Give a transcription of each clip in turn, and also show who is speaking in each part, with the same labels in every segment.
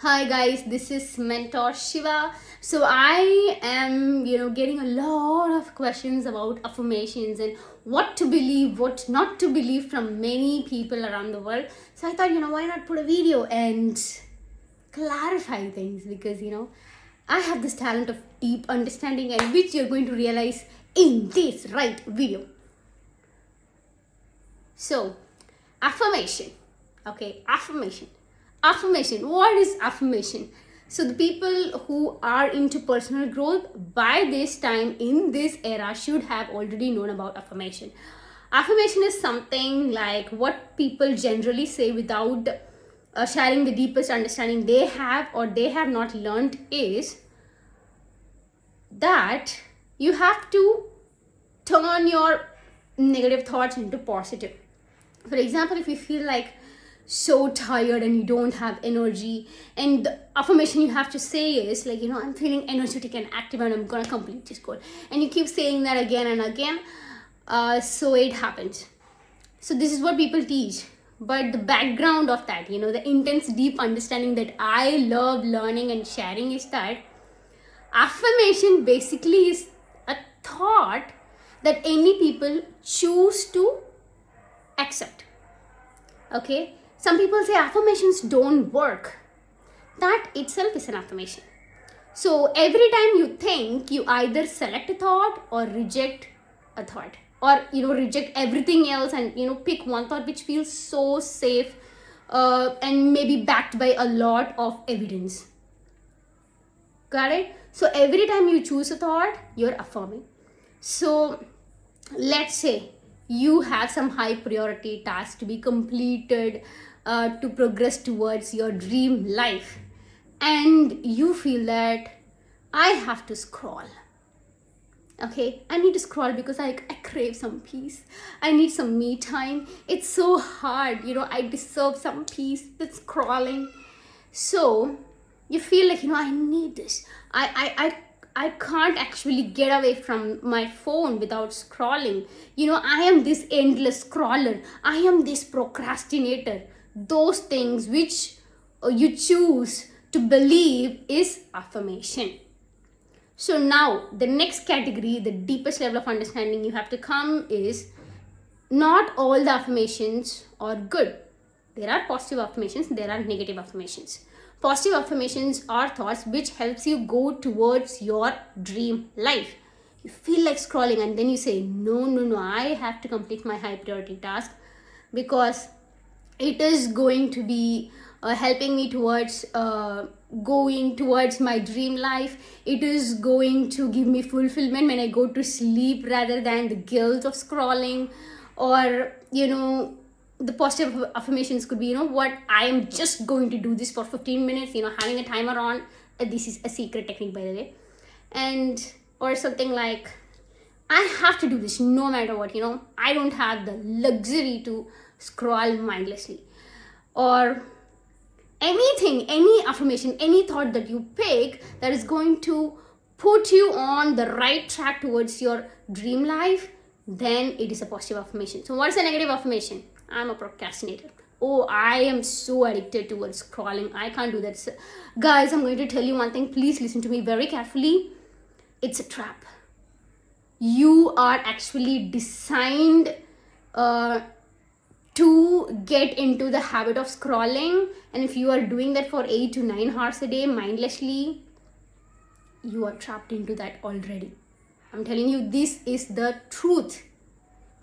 Speaker 1: Hi guys, this is mentor Shiva. So I am, getting a lot of questions about affirmations and what to believe, what not to believe from many people around the world. So I thought, why not put a video and clarify things because, I have this talent of deep understanding and which you're going to realize in this right video. So, affirmation. Okay, affirmation. Affirmation. What is affirmation? So, the people who are into personal growth by this time in this era should have already known about affirmation. Affirmation is something like what people generally say without sharing the deepest understanding they have or they have not learned is that you have to turn your negative thoughts into positive. For example, if you feel like so tired and you don't have energy, and the affirmation you have to say is like, I'm feeling energetic and active and I'm gonna complete this goal, and you keep saying that again and again, so it happens. So this is what people teach, but the background of that, the intense deep understanding that I love learning and sharing is that affirmation basically is a thought that any people choose to accept. Okay, some people say affirmations don't work. That itself is an affirmation. So every time you think, you either select a thought or reject a thought, or reject everything else and pick one thought which feels so safe and maybe backed by a lot of evidence. Got it? So every time you choose a thought, you're affirming. So let's say you have some high priority task to be completed to progress towards your dream life, and you feel that I have to scroll. Okay, I need to scroll because I crave some peace. I need some me time. It's so hard, I deserve some peace with scrolling. So you feel like, I need this. I can't actually get away from my phone without scrolling. I am this endless scroller. I am this procrastinator. Those things which you choose to believe is affirmation. So now the next category, the deepest level of understanding you have to come is not all the affirmations are good. There are positive affirmations, there are negative affirmations. Positive affirmations are thoughts which helps you go towards your dream life. You feel like scrolling and then you say, no, I have to complete my high priority task because it is going to be helping me towards going towards my dream life. It is going to give me fulfillment when I go to sleep rather than the guilt of scrolling. Or the positive affirmations could be, what, I am just going to do this for 15 minutes, having a timer on. This is a secret technique, by the way. And or something like, I have to do this no matter what, I don't have the luxury to scroll mindlessly. Or anything, any affirmation, any thought that you pick that is going to put you on the right track towards your dream life, then it is a positive affirmation. So what's a negative affirmation? I'm a procrastinator. Oh, I am so addicted towards scrolling. I can't do that. So, guys, I'm going to tell you one thing. Please listen to me very carefully. It's a trap. You are actually designed to get into the habit of scrolling. And if you are doing that for 8 to 9 hours a day mindlessly, you are trapped into that already. I'm telling you, this is the truth.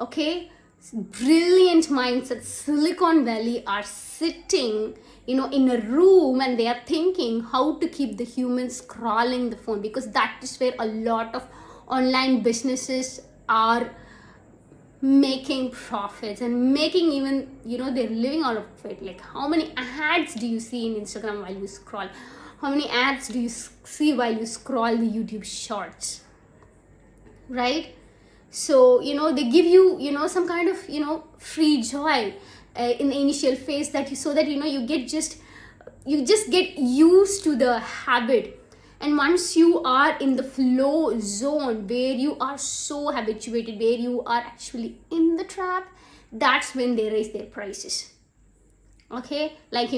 Speaker 1: Okay? Brilliant minds at Silicon Valley are sitting, in a room and they are thinking how to keep the humans scrolling the phone, because that is where a lot of online businesses are making profits and making even, they're living out of it. Like, how many ads do you see in Instagram while you scroll? How many ads do you see while you scroll the YouTube shorts? Right? So they give you some kind of free joy in the initial phase, that you, so that you just get used to the habit. And once you are in the flow zone where you are so habituated, where you are actually in the trap, that's when they raise their prices. Okay, like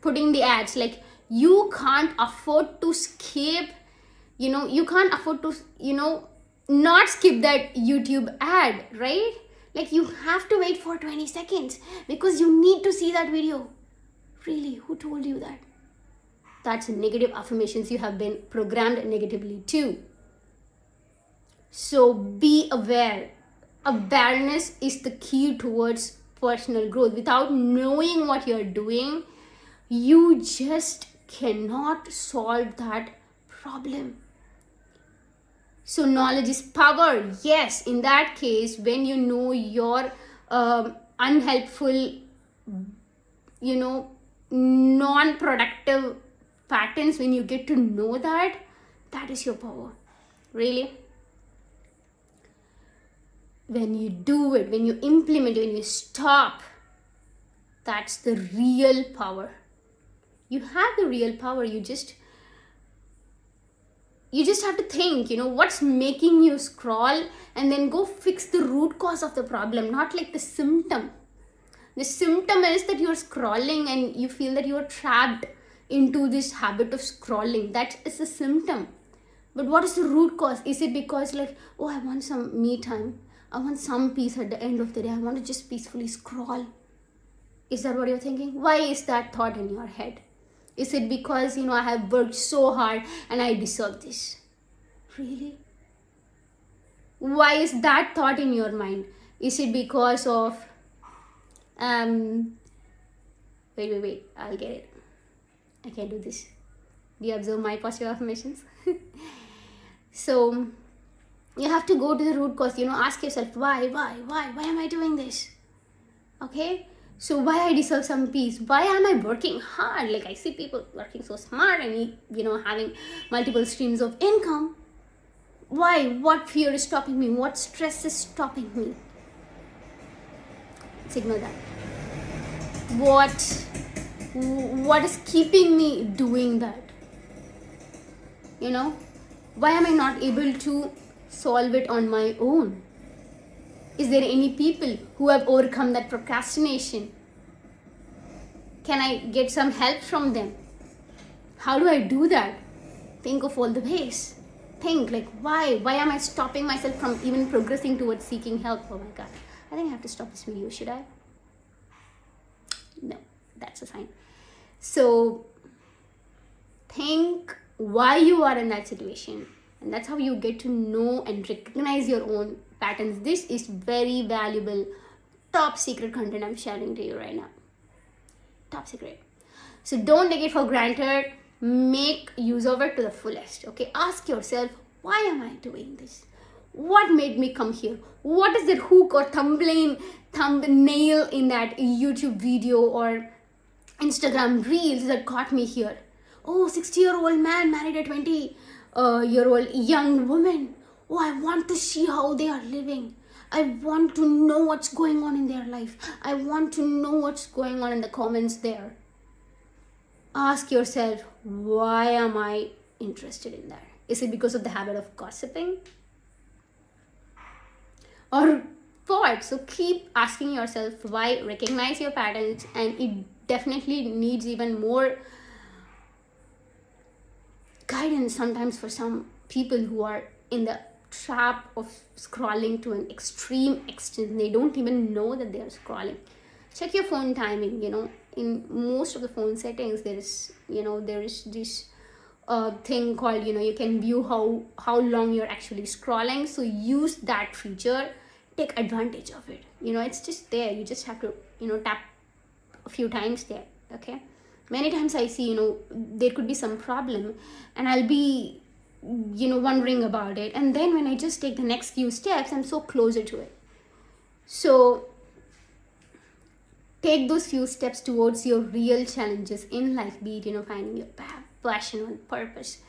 Speaker 1: putting the ads, like You can't afford to skip, you can't afford to, not skip that YouTube ad, right? Like, you have to wait for 20 seconds because you need to see that video. Really, who told you that? That's negative affirmations. You have been programmed negatively too. So be aware. Awareness is the key towards personal growth. Without knowing what you're doing, you just cannot solve that problem. So knowledge is power. Yes, in that case, when you know your unhelpful, non-productive patterns, when you get to know that, that is your power. Really. When you do it, when you implement it, when you stop, that's the real power. You have the real power. You just have to think, what's making you scroll, and then go fix the root cause of the problem, not like the symptom. The symptom is that you're scrolling and you feel that you're trapped into this habit of scrolling. That is a symptom. But what is the root cause? Is it because I want some me time? I want some peace at the end of the day. I want to just peacefully scroll. Is that what you're thinking? Why is that thought in your head? Is it because, I have worked so hard and I deserve this? Really? Why is that thought in your mind? Is it because of, wait, I'll get it. I can't do this. Do you observe my positive affirmations? So, you have to go to the root cause, ask yourself, why am I doing this? Okay? So why I deserve some peace? Why am I working hard? Like, I see people working so smart and, having multiple streams of income. Why? What fear is stopping me? What stress is stopping me? Let's ignore that. What is keeping me doing that? Why am I not able to solve it on my own? Is there any people who have overcome that procrastination? Can I get some help from them? How do I do that? Think of all the ways. Think why am I stopping myself from even progressing towards seeking help? Oh my God, I think I have to stop this video. Should I? No, that's a sign. So think why you are in that situation, and that's how you get to know and recognize your own patterns. This is very valuable, top secret content I'm sharing to you right now. Top secret. So don't take it for granted. Make use of it to the fullest. Okay, ask yourself, why am I doing this? What made me come here? What is that hook or thumbnail in that YouTube video or Instagram reels that got me here? Oh, 60-year-old man married a 20-year-old young woman. Oh, I want to see how they are living. I want to know what's going on in their life. I want to know what's going on in the comments there. Ask yourself, why am I interested in that? Is it because of the habit of gossiping? Or what? So keep asking yourself why, recognize your patterns, and it definitely needs even more guidance sometimes for some people who are in the trap of scrolling to an extreme extent. They don't even know that they are scrolling. Check your phone timing. In most of the phone settings, there is this thing called, you can view how long you're actually scrolling. So use that feature, take advantage of it. It's just there. You just have to tap a few times there. Okay, many times I see there could be some problem and I'll be wondering about it, and then when I just take the next few steps, I'm so closer to it. So take those few steps towards your real challenges in life, be it finding your passion or purpose.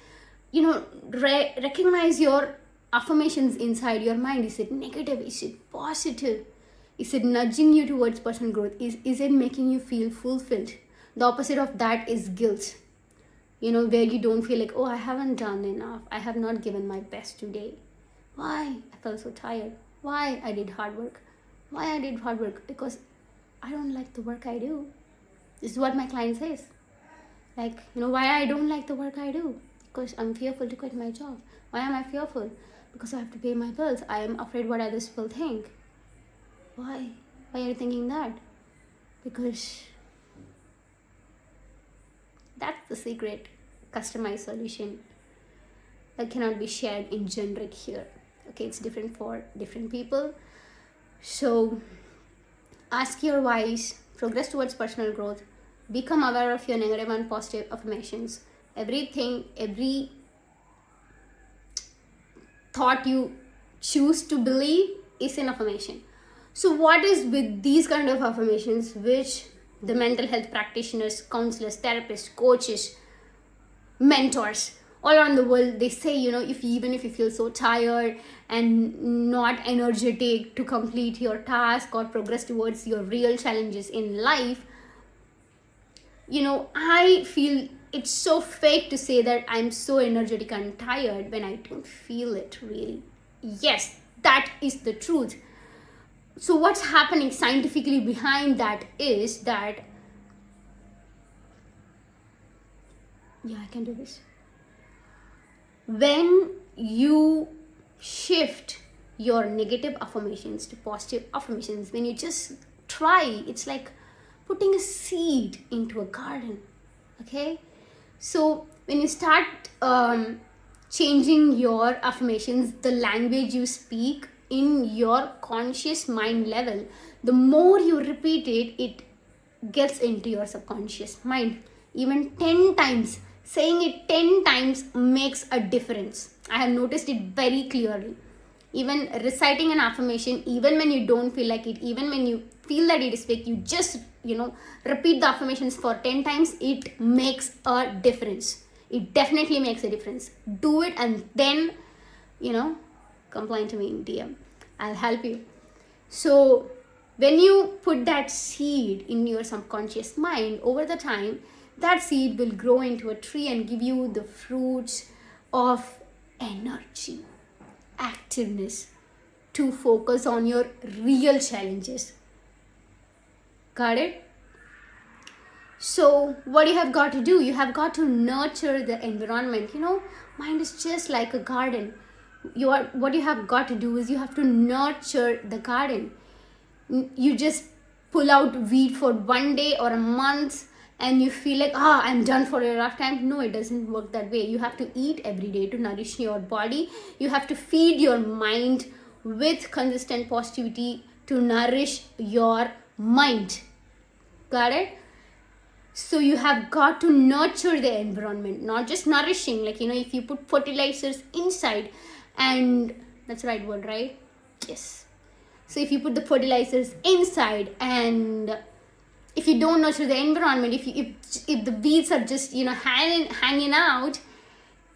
Speaker 1: Recognize your affirmations inside your mind. Is it negative? Is it positive? Is it nudging you towards personal growth? Is it making you feel fulfilled? The opposite of that is guilt. Where you don't feel like, oh, I haven't done enough. I have not given my best today. Why? I felt so tired. Why? I did hard work. Why I did hard work? Because I don't like the work I do. This is what my client says. Like, why I don't like the work I do? Because I'm fearful to quit my job. Why am I fearful? Because I have to pay my bills. I am afraid what others will think. Why? Why are you thinking that? Because that's the secret customized solution that cannot be shared in generic here. Okay, it's different for different people. So ask your whys, progress towards personal growth, become aware of your negative and positive affirmations. Every thought you choose to believe is an affirmation. So what is with these kind of affirmations which the mental health practitioners, counselors, therapists, coaches, mentors all around the world, they say, even if you feel so tired and not energetic to complete your task or progress towards your real challenges in life, I feel it's so fake to say that I'm so energetic and tired when I don't feel it really. Yes, that is the truth. So what's happening scientifically behind that is that, I can do this. When you shift your negative affirmations to positive affirmations, when you just try, it's like putting a seed into a garden. Okay, so when you start changing your affirmations, the language you speak in your conscious mind level, the more you repeat it, it gets into your subconscious mind. Even 10 times, saying it 10 times makes a difference. I have noticed it very clearly. Even reciting an affirmation, even when you don't feel like it, even when you feel that it is fake, you just repeat the affirmations for 10 times, it makes a difference. It definitely makes a difference. Do it and then complain to me in DM. I'll help you. So when you put that seed in your subconscious mind, over the time, that seed will grow into a tree and give you the fruits of energy, activeness, to focus on your real challenges. Got it? So what you have got to do, you have got to nurture the environment. Mind is just like a garden. What you have got to do is you have to nurture the garden. You just pull out weed for one day or a month and you feel like, I'm done for a lifetime. No, it doesn't work that way. You have to eat every day to nourish your body. You have to feed your mind with consistent positivity to nourish your mind. Got it? So you have got to nurture the environment, not just nourishing. Like, if you put fertilizers inside, and that's the right word, right? Yes. So if you put the fertilizers inside and if you don't nurture the environment, if the weeds are just hanging out,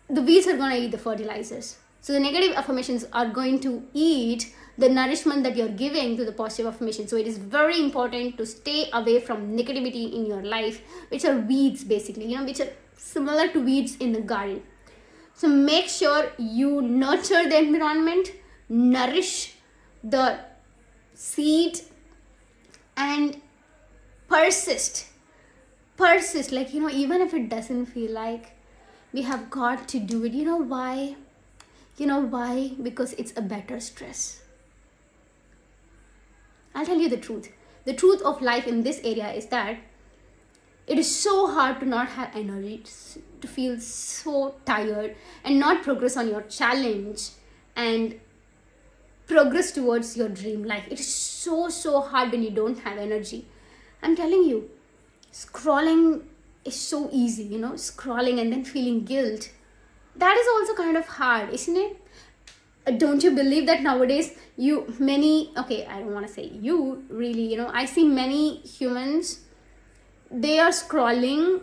Speaker 1: the weeds are going to eat the fertilizers. So the negative affirmations are going to eat the nourishment that you're giving to the positive affirmation. So it is very important to stay away from negativity in your life, which are weeds basically, which are similar to weeds in the garden. So make sure you nurture the environment, nourish the seed, and persist. Like, even if it doesn't feel like, we have got to do it. Why? Because it's a better stress. I'll tell you the truth. The truth of life in this area is that it is so hard to not have energy, to feel so tired and not progress on your challenge and progress towards your dream life. It is so hard when you don't have energy. I'm telling you, scrolling is so easy, scrolling and then feeling guilt. That is also kind of hard, isn't it? Don't you believe that nowadays I don't want to say you really, I see many humans, they are scrolling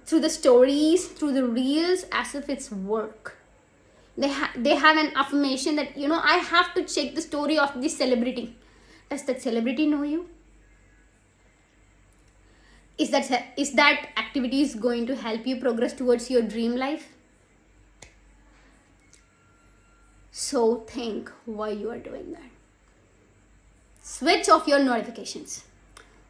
Speaker 1: through the stories, through the reels, as if it's work. They have an affirmation that, I have to check the story of this celebrity. Does that celebrity know you? Is that activity is going to help you progress towards your dream life? So think why you are doing that. Switch off your notifications.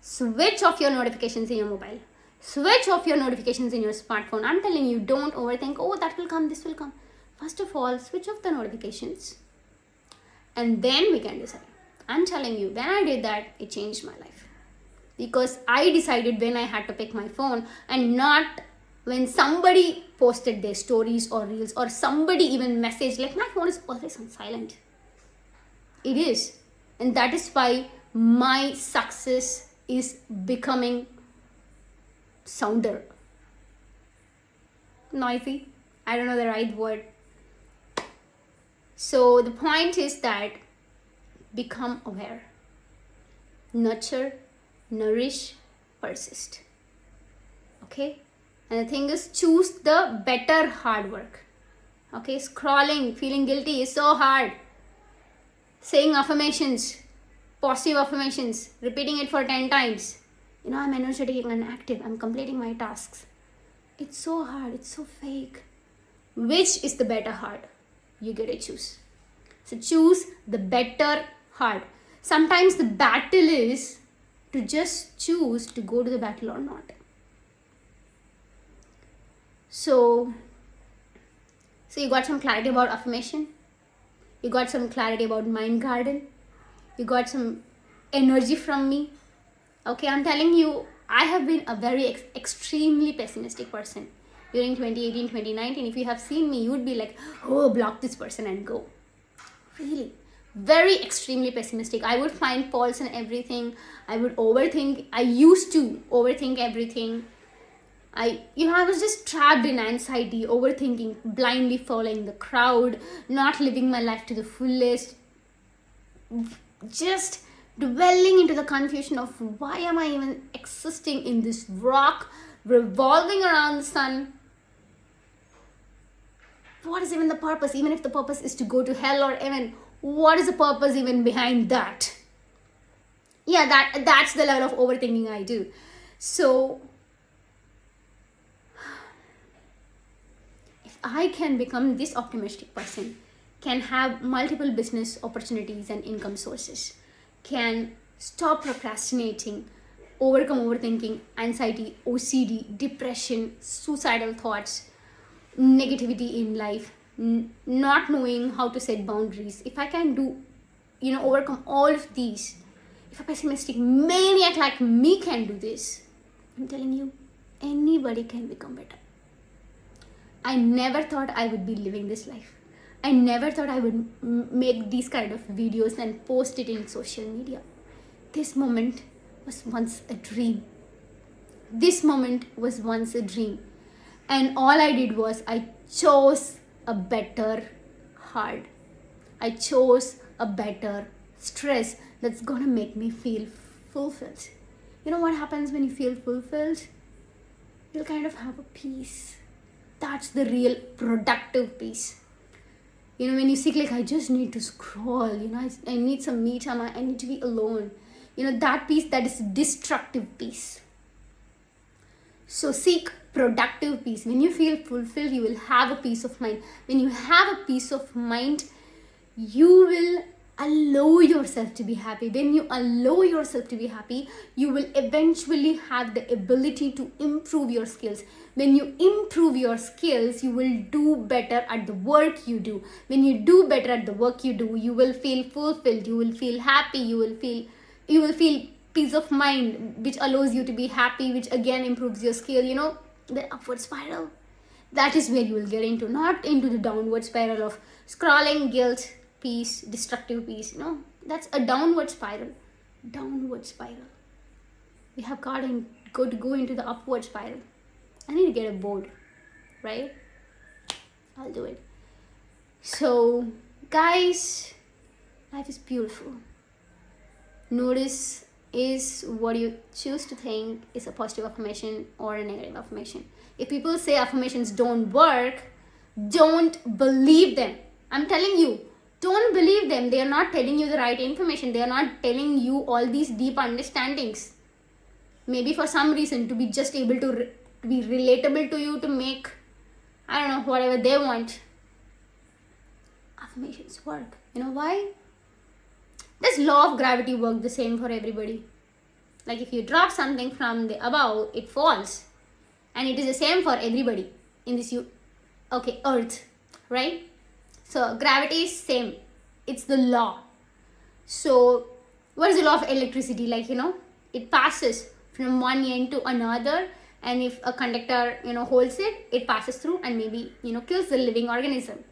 Speaker 1: Switch off your notifications in your mobile. Switch off your notifications in your smartphone. I'm telling you, don't overthink, oh, that will come, this will come. First of all, switch off the notifications and then we can decide. I'm telling you, when I did that, it changed my life. Because I decided when I had to pick my phone and not when somebody posted their stories or reels or somebody even messaged, like my phone is always on silent. It is. And that is why my success is becoming sounder. Noisy. I don't know the right word. So the point is that become aware. Nurture, nourish, persist. Okay? And the thing is, choose the better hard work. Okay? Scrolling, feeling guilty is so hard. Saying affirmations, positive affirmations, repeating it for 10 times. I'm energetic and active. I'm completing my tasks. It's so hard. It's so fake. Which is the better hard? You get to choose. So choose the better hard. Sometimes the battle is to just choose to go to the battle or not. So you got some clarity about affirmation. You got some clarity about mind garden. You got some energy from me. Okay, I'm telling you, I have been a very extremely pessimistic person during 2018, 2019. If you have seen me, you would be like, oh, block this person and go. Really, very extremely pessimistic. I would find faults in everything. I would overthink. I used to overthink everything. I was just trapped in anxiety, overthinking, blindly following the crowd, not living my life to the fullest, just dwelling into the confusion of why am I even existing in this rock revolving around the sun? What is even the purpose? Even if the purpose is to go to hell or heaven, what is the purpose even behind that? Yeah, that's the level of overthinking I do. So if I can become this optimistic person, can have multiple business opportunities and income sources, can stop procrastinating, overcome overthinking, anxiety, OCD, depression, suicidal thoughts, negativity in life, not knowing how to set boundaries. If I can do, overcome all of these, if a pessimistic maniac like me can do this, I'm telling you, anybody can become better. I never thought I would be living this life. I never thought I would make these kind of videos and post it in social media. This moment was once a dream. This moment was once a dream. And all I did was I chose a better heart. I chose a better stress that's gonna make me feel fulfilled. You know what happens when you feel fulfilled? You'll kind of have a peace. That's the real productive peace. When you seek, like, I just need to scroll, I need some me time, I need to be alone. That peace, that is destructive peace. So seek productive peace. When you feel fulfilled, you will have a peace of mind. When you have a peace of mind, you will allow yourself to be happy. When you allow yourself to be happy, you will eventually have the ability to improve your skills. When you improve your skills, you will do better at the work you do. When you do better at the work you do, you will feel fulfilled, you will feel happy, you will feel peace of mind, which allows you to be happy, which again improves your skill. The upward spiral. That is where you will get into, not into the downward spiral of scrolling, guilt, peace, destructive peace. That's a downward spiral. We have got to go into the upward spiral. I need to get a board, right? I'll do it. So guys, life is beautiful. Notice is what you choose to think is a positive affirmation or a negative affirmation. If people say affirmations don't work, don't believe them. I'm telling you, don't believe them. They are not telling you the right information. They are not telling you all these deep understandings. Maybe for some reason, to be just able to be relatable to you, to make, I don't know, whatever they want. Affirmations work. You know why? Does law of gravity work the same for everybody? Like if you drop something from the above, it falls. and it is the same for everybody in this earth, right? So gravity is same, it's the law. So what is the law of electricity? Like, it passes from one end to another, and if a conductor holds it, it passes through and maybe kills the living organism.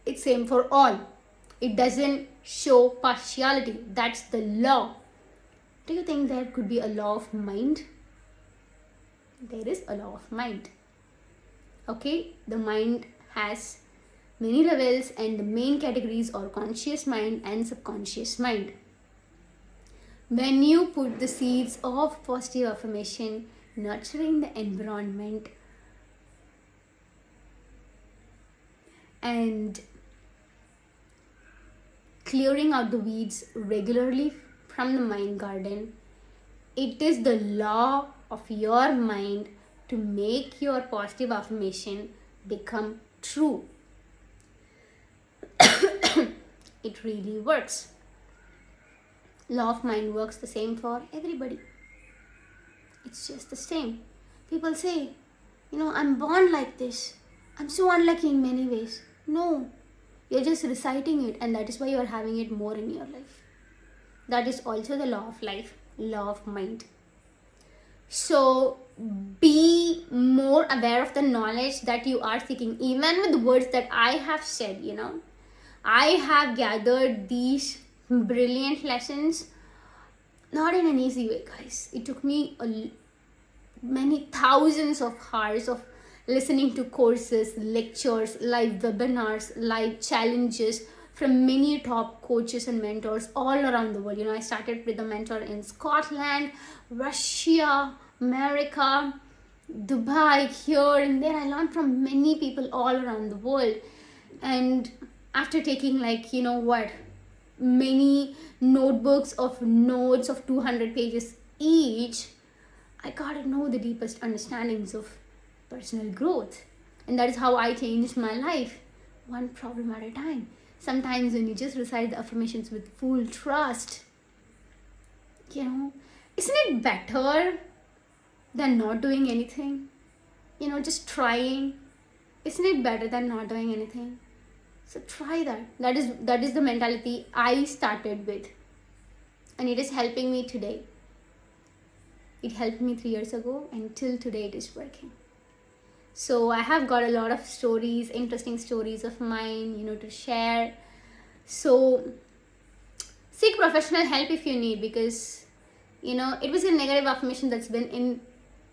Speaker 1: It's same for all. It doesn't show partiality. That's the law. Do you think there could be a law of mind? There is a law of mind. Okay, the mind has many levels, and the main categories are conscious mind and subconscious mind. When you put the seeds of positive affirmation, nurturing the environment, and clearing out the weeds regularly from the mind garden, it is the law of your mind to make your positive affirmation become true. It really works. Law of mind works the same for everybody. It's just the same. People say, I'm born like this. I'm so unlucky in many ways. No, you're just reciting it, and that is why you're having it more in your life. That is also the law of life, law of mind. So be more aware of the knowledge that you are seeking. Even with the words that I have said, I have gathered these brilliant lessons, not in an easy way, guys. It took me many thousands of hours of listening to courses, lectures, live webinars, live challenges from many top coaches and mentors all around the world. I started with a mentor in Scotland, Russia, America, Dubai, here and there. I learned from many people all around the world. And after taking many notebooks of notes of 200 pages each, I got to know the deepest understandings of personal growth. And that is how I changed my life, one problem at a time. Sometimes when you just recite the affirmations with full trust, isn't it better than not doing anything? Just trying. Isn't it better than not doing anything? So try that. That is the mentality I started with. And it is helping me today. It helped me 3 years ago, and till today it is working. So I have got a lot of stories, interesting stories of mine, to share. So seek professional help if you need, because, it was a negative affirmation that's been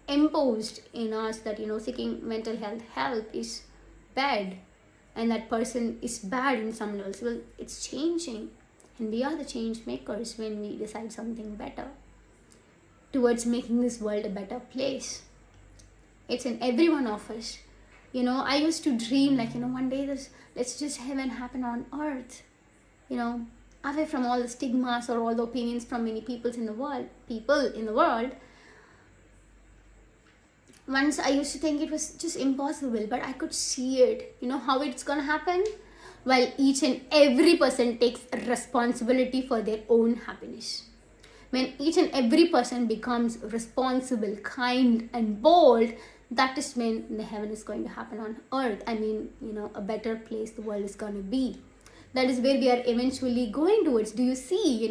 Speaker 1: imposed in us that, seeking mental health help is bad, and that person is bad in some levels. Well, it's changing, and we are the change makers when we decide something better towards making this world a better place. It's in every one of us. I used to dream one day let's just heaven happen on earth, away from all the stigmas or all the opinions from many people in the world. Once I used to think it was just impossible, but I could see it. How it's gonna happen? While each and every person takes responsibility for their own happiness. When each and every person becomes responsible, kind and bold, that is when the heaven is going to happen on earth. A better place the world is going to be. That is where we are eventually going towards. Do you see,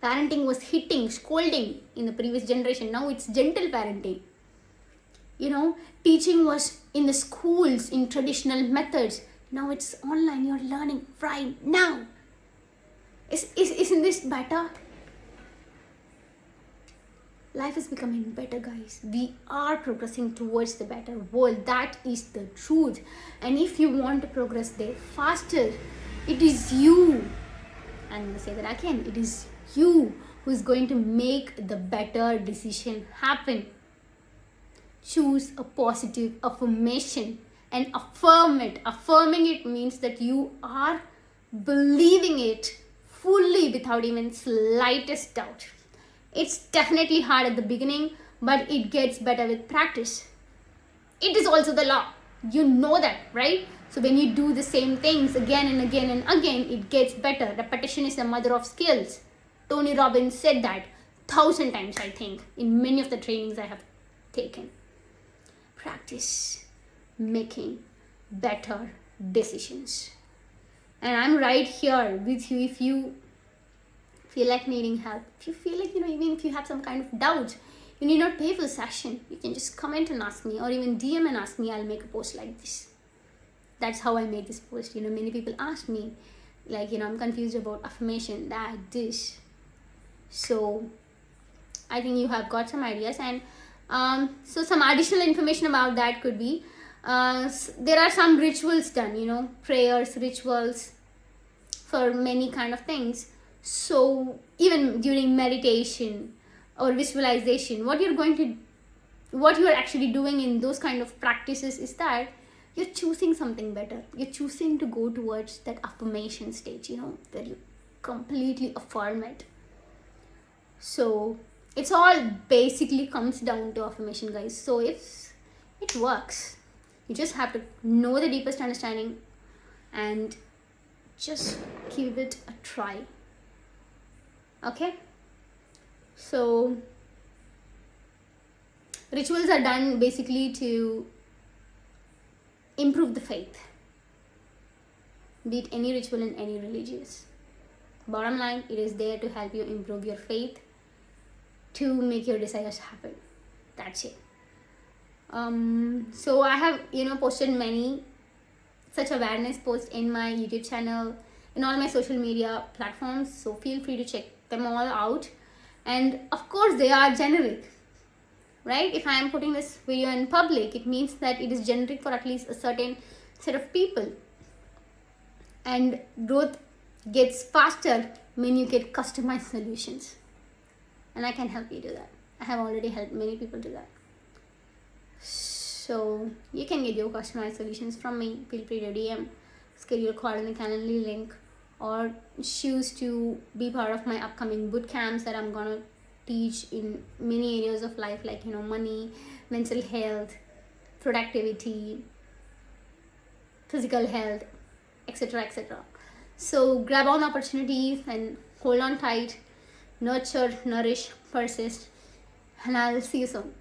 Speaker 1: parenting was hitting, scolding in the previous generation. Now it's gentle parenting. Teaching was in the schools in traditional methods. Now it's online. You're learning right now. Isn't this better? Life is becoming better, guys. We are progressing towards the better world. That is the truth. And if you want to progress there faster, it is you. I'm going to say that again. It is you who is going to make the better decision happen. Choose a positive affirmation and affirm it. Affirming it means that you are believing it fully without even slightest doubt. It's definitely hard at the beginning, but it gets better with practice. It is also the law. You know that, right? So when you do the same things again and again and again, it gets better. Repetition is the mother of skills. Tony Robbins said that 1,000 times, I think, in many of the trainings I have taken. practice making better decisions. And I'm right here with you if you feel like needing help. If you feel like, even if you have some kind of doubt, you need not pay for a session. You can just comment and ask me, or even DM and ask me. I'll make a post like this. That's how I make this post. Many people ask me, like, I'm confused about affirmation, that, this. So I think you have got some ideas. And so some additional information about that could be, there are some rituals done, prayers, rituals for many kind of things. So even during meditation or visualization, what you're actually doing in those kind of practices is that you're choosing something better. You're choosing to go towards that affirmation stage, where you completely affirm it. So it's all basically comes down to affirmation, guys. So if it works, you just have to know the deepest understanding and just give it a try. Okay? So rituals are done basically to improve the faith. Be it any ritual in any religious. Bottom line, it is there to help you improve your faith, to make your desires happen. That's it. So I have posted many such awareness posts in my YouTube channel, in all my social media platforms, so feel free to check them all out. And of course they are generic, right? If I am putting this video in public, it means that it is generic for at least a certain set of people. And growth gets faster when you get customized solutions. And I can help you do that. I have already helped many people do that. So you can get your customized solutions from me. Feel free to DM, schedule a call in the Calendly link, or choose to be part of my upcoming boot camps that I'm gonna teach in many areas of life, like money, mental health, productivity, physical health, etc., etc. So grab on opportunities and hold on tight. Nurture, nourish, persist, and I'll see you soon.